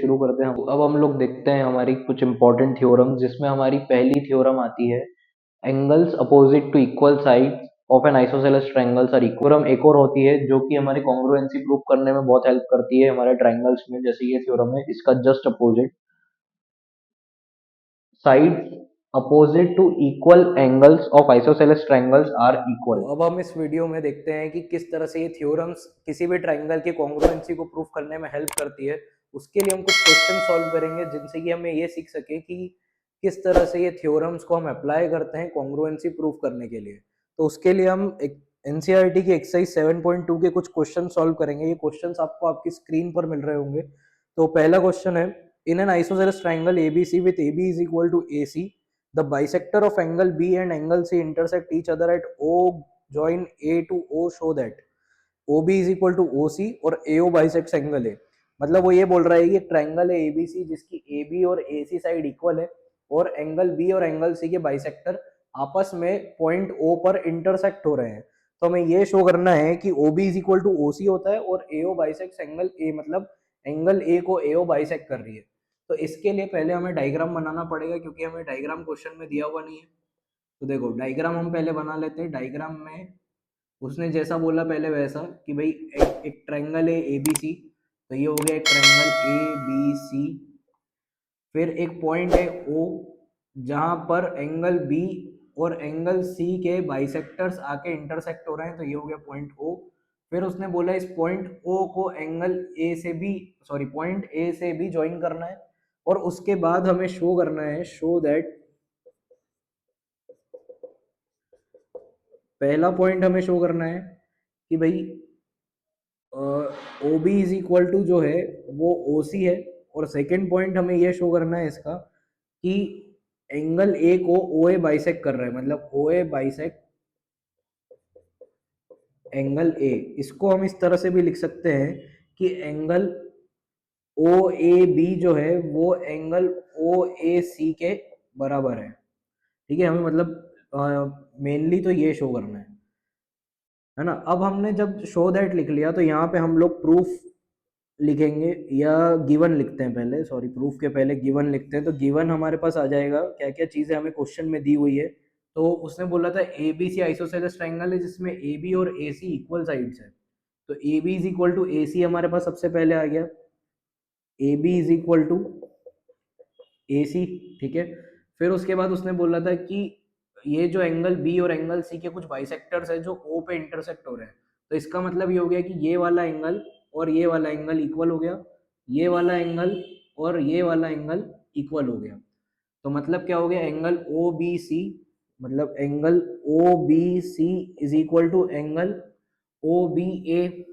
शुरू करते हैं। अब हम लोग देखते हैं हमारी कुछ इंपॉर्टेंट थ्योरम, जिसमें हमारी पहली थ्योरम आती है, angles opposite to equal sides of an isosceles triangles are equal. Theorem एक और होती है जो कि हमारी कॉन्ग्रुएंसी प्रूव करने में बहुत हेल्प करती है हमारे ट्रायंगल्स में, जैसे ये थ्योरम है, इसका just opposite, sides opposite to equal angles of isosceles triangles are equal. तो अब हम इस वीडियो में देखते हैं कि किस तरह से ये थ्योरम्स किसी भी ट्रायंगल की कॉन्ग्रुएंसी को प्रूव करने में हेल्प करती है। उसके लिए हम कुछ क्वेश्चन सॉल्व करेंगे जिनसे कि हमें ये सीख सके कि किस तरह से ये थ्योरम्स को हम अप्लाई करते हैं कॉन्ग्रुएंसी प्रूव करने के लिए। तो उसके लिए हम एक एनसीईआरटी की एक्सरसाइज 7.2 के कुछ क्वेश्चन सॉल्व करेंगे। ये क्वेश्चंस आपको आपकी स्क्रीन पर मिल रहे होंगे। तो पहला क्वेश्चन है, in an isosceles triangle ABC with AB is equal to AC, the bisector of angle B and angle C intersect each other at O join A to O, show that OB is equal to OC और AO bisects angle A। मतलब वो ये बोल रहा है कि triangle है ABC जिसकी AB और AC साइड इक्वल है, और एंगल B और एंगल C के बाइसेक्टर आपस में पॉइंट O पर इंटरसेक्ट हो रहे हैं। तो हमें ये शो करना है कि OB is equal to OC होता है और AO बाइसेक्ट एंगल A, मतलब एंगल A को AO बाइसेक्ट कर रही है। तो इसके लिए पहले हमें डायग्राम बनाना पड़ेगा, क्योंकि हमें डायग्राम क्वेश्चन में दिया हुआ नहीं है। तो देखो डायग्राम हम पहले बना लेते हैं। डायग्राम में उसने जैसा बोला पहले वैसा कि भाई एक ट्रायंगल है ए बी सी, तो ये हो गया एक ट्रायंगल ए बी सी। फिर एक पॉइंट है ओ जहां पर एंगल बी और एंगल सी के बाइसेक्टर्स आके इंटरसेक्ट हो रहे हैं, तो ये हो गया पॉइंट ओ। फिर उसने बोला इस पॉइंट ओ को एंगल ए से भी, सॉरी पॉइंट ए से भी ज्वाइन करना है, और उसके बाद हमें शो करना है, शो दैट, पहला पॉइंट हमें शो करना है कि भाई O B is equal to जो है वो ओ सी है, और सेकेंड पॉइंट हमें ये शो करना है इसका कि एंगल ए को ओ ए बाइसेक्ट कर रहा है, मतलब ओ ए बाइसेक्ट एंगल ए। इसको हम इस तरह से भी लिख सकते हैं कि एंगल ओ ए बी जो है वो एंगल ओ ए सी के बराबर है। ठीक है, हमें मतलब मेनली तो ये शो करना है ना। अब हमने जब शो दैट लिख लिया, तो यहाँ पे हम लोग प्रूफ लिखेंगे, या गिवन लिखते हैं पहले, सॉरी प्रूफ के पहले गिवन लिखते हैं। तो गिवन हमारे पास आ जाएगा क्या क्या चीज़ें हमें क्वेश्चन में दी हुई है। तो उसने बोला था A B C isosceles triangle है जिसमें ए बी और ए सी इक्वल साइड्स है। तो A B is equal to A C हमारे पास सबसे पहले आ गया, A B is equal to A C. ठीक है, फिर उसके बाद उसने बोला था कि ये जो एंगल बी और एंगल सी के कुछ बाइसेक्टर्स है जो ओ पे इंटरसेक्ट हो रहे हैं। तो इसका मतलब ये हो गया कि ये वाला एंगल और ये वाला एंगल इक्वल हो गया, ये वाला एंगल और ये वाला एंगल इक्वल हो गया। तो मतलब क्या हो गया, एंगल ओ बी सी, मतलब angle O B C is equal to angle O B A,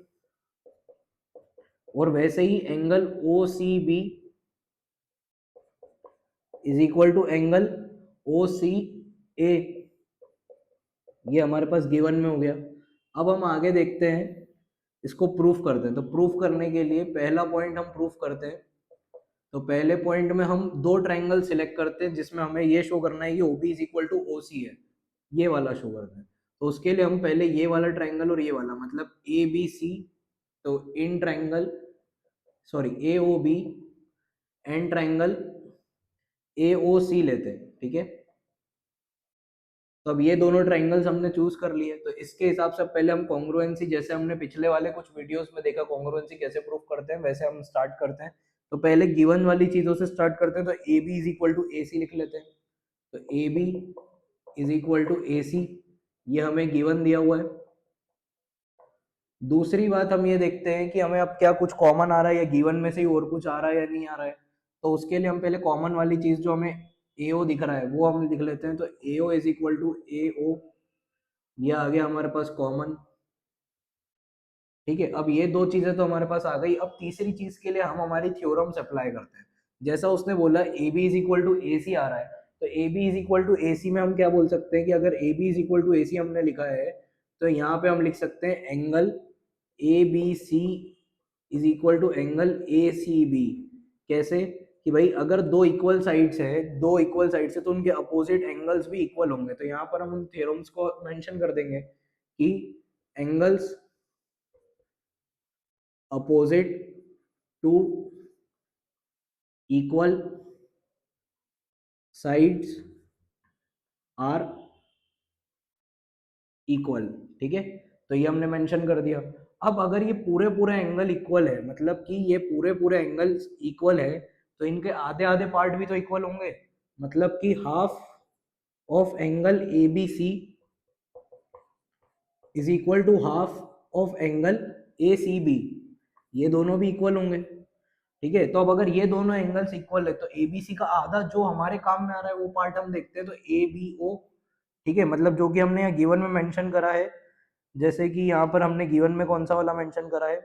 और वैसे ही angle O C B is equal to angle O C A. ये हमारे पास गिवन में हो गया। अब हम आगे देखते हैं, इसको प्रूफ करते हैं। तो प्रूफ करने के लिए पहला पॉइंट हम प्रूफ करते हैं। तो पहले पॉइंट में हम दो ट्रायंगल सिलेक्ट करते हैं जिसमें हमें ये शो करना है कि OB is equal to OC है, ये वाला शो करते हैं। तो उसके लिए हम पहले ये वाला ट्रायंगल और ये वाला, मतलब ABC, तो in triangle, sorry AOB and triangle AOC लेते हैं। ठीक है, तो अब ये दोनों ट्रायंगल्स हमने चूज कर लिए। तो इसके हिसाब से पहले हम कॉन्ग्रुएंसी, जैसे हमने पिछले वाले कुछ वीडियोस में देखा कॉन्ग्रुएंसी कैसे प्रूफ करते हैं, वैसे हम स्टार्ट करते हैं। तो पहले गिवन वाली चीजों से स्टार्ट करते हैं। तो A B is equal to A C लिख लेते हैं। तो A B is equal to A C, ये हमें गिवन दिया हुआ है। दूसरी बात हम ये देखते हैं कि हमें अब क्या कुछ कॉमन आ रहा है, या गिवन में से ही और कुछ आ रहा है या नहीं आ रहा है। तो उसके लिए हम पहले कॉमन वाली चीज जो हमें AO दिख रहा है वो हम लिख लेते हैं। तो AO is equal to AO, ये आ गया हमारे पास कॉमन। ठीक है, अब ये दो चीजें तो हमारे पास आ गई। अब तीसरी चीज के लिए हम हमारी थ्योरम्स अप्लाई करते हैं। जैसा उसने बोला A B is equal to A C आ रहा है, तो A B is equal to A C में हम क्या बोल सकते हैं कि अगर A B is equal to A C हमने लिखा है, तो यहाँ पे हम लिख सकते हैं angle A B C is equal to angle A C B. कैसे कि भाई अगर दो इक्वल साइड्स है, दो इक्वल साइड्स है, तो उनके अपोजिट एंगल्स भी इक्वल होंगे। तो यहाँ पर हम उन थ्योरम्स को मेंशन कर देंगे कि angles opposite to equal sides are equal, ठीक है। तो ये हमने मेंशन कर दिया। अब अगर ये पूरे पूरे एंगल इक्वल है, मतलब कि ये पूरे पूरे एंगल्स इक्वल है, तो इनके आधे आधे पार्ट भी तो इक्वल होंगे। मतलब कि half of angle A B C is equal to half of angle A C B, ये दोनों भी इक्वल होंगे, ठीक है। तो अब अगर ये दोनों एंगल्स इक्वल है, तो ए बी सी का आधा जो हमारे काम में आ रहा है वो पार्ट हम देखते हैं, तो ए बी ओ, ठीक है। मतलब जो कि हमने यहाँ गिवन में मेंशन करा है, जैसे कि यहाँ पर हमने गिवन में कौन सा वाला मेंशन करा है,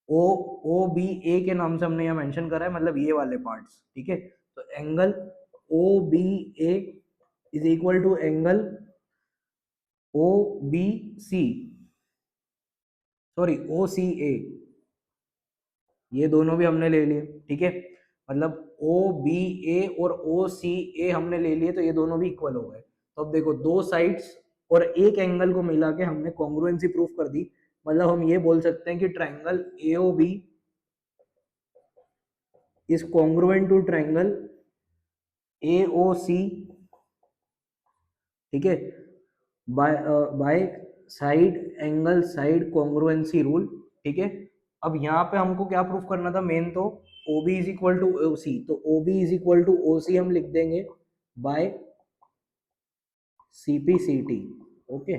ओ ओ बी ए के नाम से हमने यहाँ मेंशन करा है, मतलब ये वाले पार्ट्स, ठीक है। तो angle O B A is equal to angle O B C, sorry O C A, ये दोनों भी हमने ले लिए, ठीक है। मतलब ओ बी ए और ओ सी ए हमने ले लिए, तो ये दोनों भी इक्वल हो गए। तो अब देखो, दो साइड्स और एक एंगल को मिला के हमने कॉन्ग्रुएंसी प्रूफ कर दी। मतलब हम ये बोल सकते हैं कि triangle A O B is congruent to triangle A O C, ठीक है, by by side angle side congruency rule, ठीक है। अब यहाँ पे हमको क्या प्रूफ करना था मेन, तो O B is equal to O C, तो O B is equal to O C हम लिख देंगे by C P C T, okay.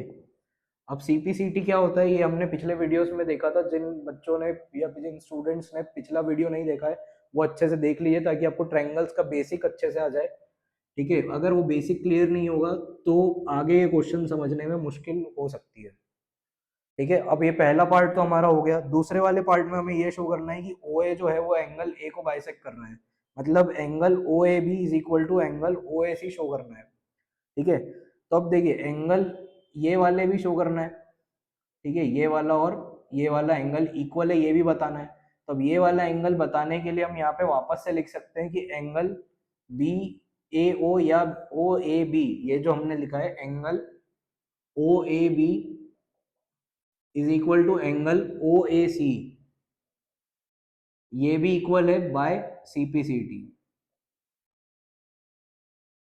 अब सी पी सी टी क्या होता है, ये हमने पिछले वीडियोस में देखा था। जिन बच्चों ने या जिन स्टूडेंट्स ने पिछला वीडियो नहीं देखा है, वो अच्छे से देख लीजिए, ताकि आपको ट्रायंगल्स का बेसिक अच्छे से आ जाए, ठीक है। अगर वो बेसिक क्लियर नहीं होगा, तो आगे ये क्वेश्चन समझने में मुश्किल हो सकती है, ठीक है। अब ये पहला पार्ट तो हमारा हो गया। दूसरे वाले पार्ट में हमें ये शो करना है कि ओ ए जो है वो एंगल ए को बाइसेक्ट कर रहा है, मतलब angle O A B is equal to angle O A C show करना है, ठीक है। तो अब देखिए, एंगल ये वाले भी शो करना है, ठीक है, ये वाला और ये वाला एंगल इक्वल है, ये भी बताना है। तो अब ये वाला एंगल बताने के लिए हम यहाँ पे वापस से लिख सकते हैं कि एंगल बी ए ओ या ओ ए बी, ये जो हमने लिखा है angle O A B is equal to angle O A C, ये भी इक्वल है by C P C T,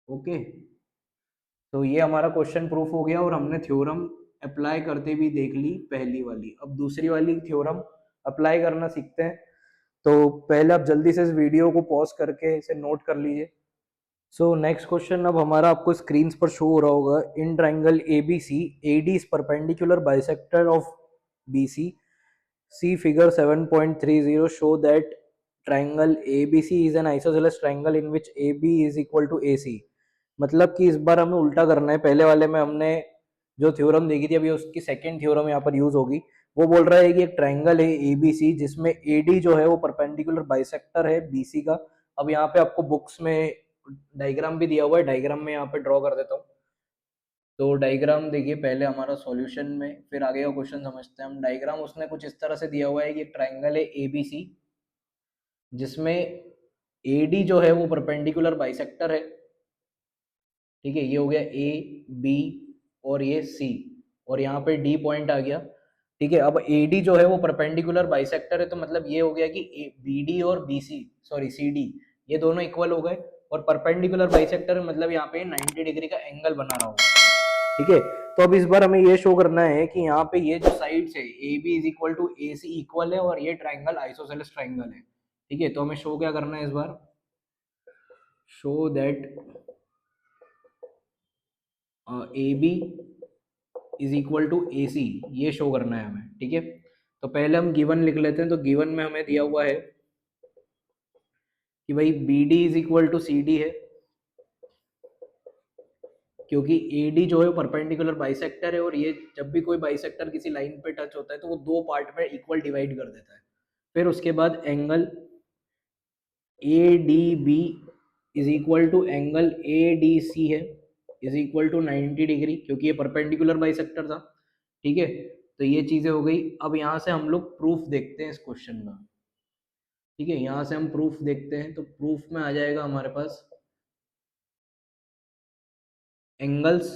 okay. तो ये हमारा क्वेश्चन प्रूफ हो गया, और हमने थ्योरम अप्लाई करते भी देख ली पहली वाली। अब दूसरी वाली थ्योरम अप्लाई करना सीखते हैं। तो पहले आप जल्दी से इस वीडियो को पॉज करके इसे नोट कर लीजिए। सो नेक्स्ट क्वेश्चन अब हमारा आपको स्क्रीन पर शो हो रहा होगा। In triangle A B C, A D is perpendicular bisector of B C, see figure 7.30 show that triangle ABC is an isosceles triangle in which AB is equal to AC। मतलब कि इस बार हमें उल्टा करना है। पहले वाले में हमने जो थ्योरम देखी थी, अभी उसकी सेकंड थ्योरम यहाँ पर यूज होगी। वो बोल रहा है कि एक ट्राइंगल है ABC जिसमें AD जो है वो परपेंडिकुलर बाइसेक्टर है BC का। अब यहाँ पे आपको बुक्स में डायग्राम भी दिया हुआ है, डायग्राम में यहाँ पे ड्रॉ कर देता हूँ। तो डायग्राम देखिए पहले हमारा सॉल्यूशन में, फिर आगे का क्वेश्चन समझते हैं हम। डायग्राम उसने कुछ इस तरह से दिया हुआ है कि ट्राइंगल है एबीसी, जिसमें एडी जो है वो परपेंडिकुलर बाइसेक्टर है, ठीक है। ये हो गया ए बी और ये सी, और यहाँ पे डी पॉइंट आ गया, ठीक है। अब एडी जो है वो परपेंडिकुलर बाइसेक्टर है, तो मतलब ये हो गया कि बी डी और B C, sorry C D, ये दोनों इक्वल हो गए। और परपेंडिकुलर बाइसेक्टर मतलब यहाँ पे 90 डिग्री का एंगल बना रहा होगा, ठीक है। तो अब इस बार हमें ये शो करना है कि यहाँ पे ये जो साइड्स है A B is equal to A C equal है, और ये ट्राइंगल आइसोसेलेस ट्राइंगल है, ठीक है। तो हमें शो क्या करना है इस बार, show that A B is equal to A C, ये शो करना है हमें, ठीक है। तो पहले हम गिवन लिख लेते हैं। तो गिवन में हमें दिया हुआ है कि भाई B D is equal to C D है, क्योंकि ए डी जो है परपेंडिकुलर बाइसेक्टर है, और ये जब भी कोई बाइसेक्टर किसी लाइन पे टच होता है तो वो दो पार्ट में इक्वल डिवाइड कर देता है। फिर उसके बाद angle A D B is equal to angle A D C है, इज इक्वल टू 90 डिग्री, क्योंकि ये परपेंडिकुलर बाइसेक्टर था, ठीक है। तो ये चीजें हो गई। अब यहाँ से हम लोग प्रूफ देखते हैं इस क्वेश्चन का, ठीक है। यहाँ से हम प्रूफ देखते हैं, तो प्रूफ में आ जाएगा हमारे पास एंगल्स,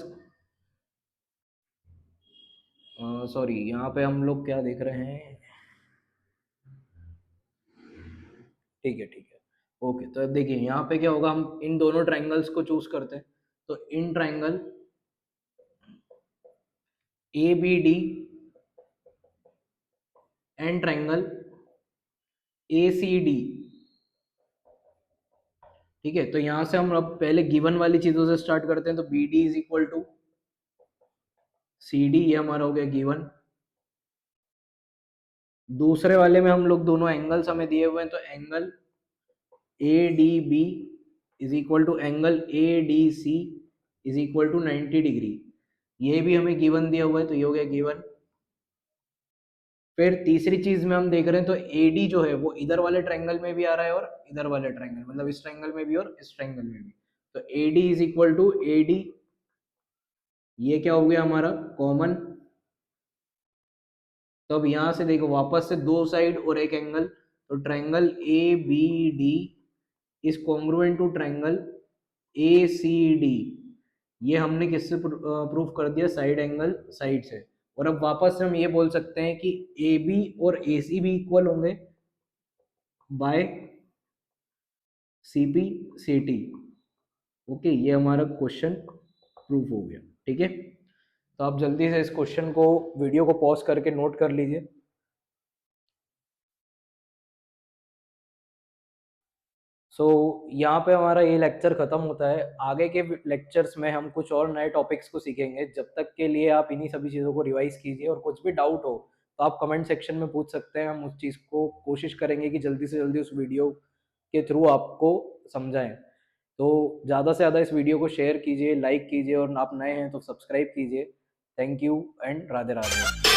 सॉरी यहाँ पे हम लोग क्या देख रहे हैं, ठीक है ठीक है, ओके, तो अब देखिए यहाँ पे क्या होगा, हम इन दोनों ट्राइंगल्स को चूज करते हैं। तो in triangle A B D and triangle A C D, ठीक है। तो यहां से हम अब पहले गिवन वाली चीजों से स्टार्ट करते हैं। तो B D is equal to C D, ये हमारा हो गया गिवन। दूसरे वाले में हम लोग दोनों एंगल्स हमें दिए हुए हैं, तो angle A D B is equal to angle A D C is equal to 90 degree, ये भी हमें गिवन दिया हुआ है, तो ये हो गया गिवन। फिर तीसरी चीज में हम देख रहे हैं, तो ए डी जो है वो इधर वाले ट्रायंगल में भी आ रहा है और इधर वाले ट्रायंगल, मतलब इस ट्रायंगल में भी और इस ट्रायंगल में भी। तो A D is equal to A D, ये क्या हो गया हमारा कॉमन। तो अब यहां से देखो वापस से दो साइड और एक एंगल, तो triangle A B D is congruent to triangle A C D, ये हमने किससे प्रूफ कर दिया, साइड एंगल साइड से। और अब वापस से हम ये बोल सकते हैं कि ए बी और ए सी भी इक्वल होंगे by C P C T. Okay, ये हमारा क्वेश्चन प्रूफ हो गया, ठीक है। तो आप जल्दी से इस क्वेश्चन को, वीडियो को पॉज करके नोट कर लीजिए। सो यहाँ पे हमारा ये लेक्चर खत्म होता है। आगे के लेक्चर्स में हम कुछ और नए टॉपिक्स को सीखेंगे। जब तक के लिए आप इन्हीं सभी चीज़ों को रिवाइज कीजिए, और कुछ भी डाउट हो तो आप कमेंट सेक्शन में पूछ सकते हैं। हम उस चीज़ को कोशिश करेंगे कि जल्दी से जल्दी उस वीडियो के थ्रू आपको समझाएं। तो ज़्यादा से ज़्यादा इस वीडियो को शेयर कीजिए, लाइक कीजिए, और आप नए हैं तो सब्सक्राइब कीजिए। Thank you and Radhe Radhe.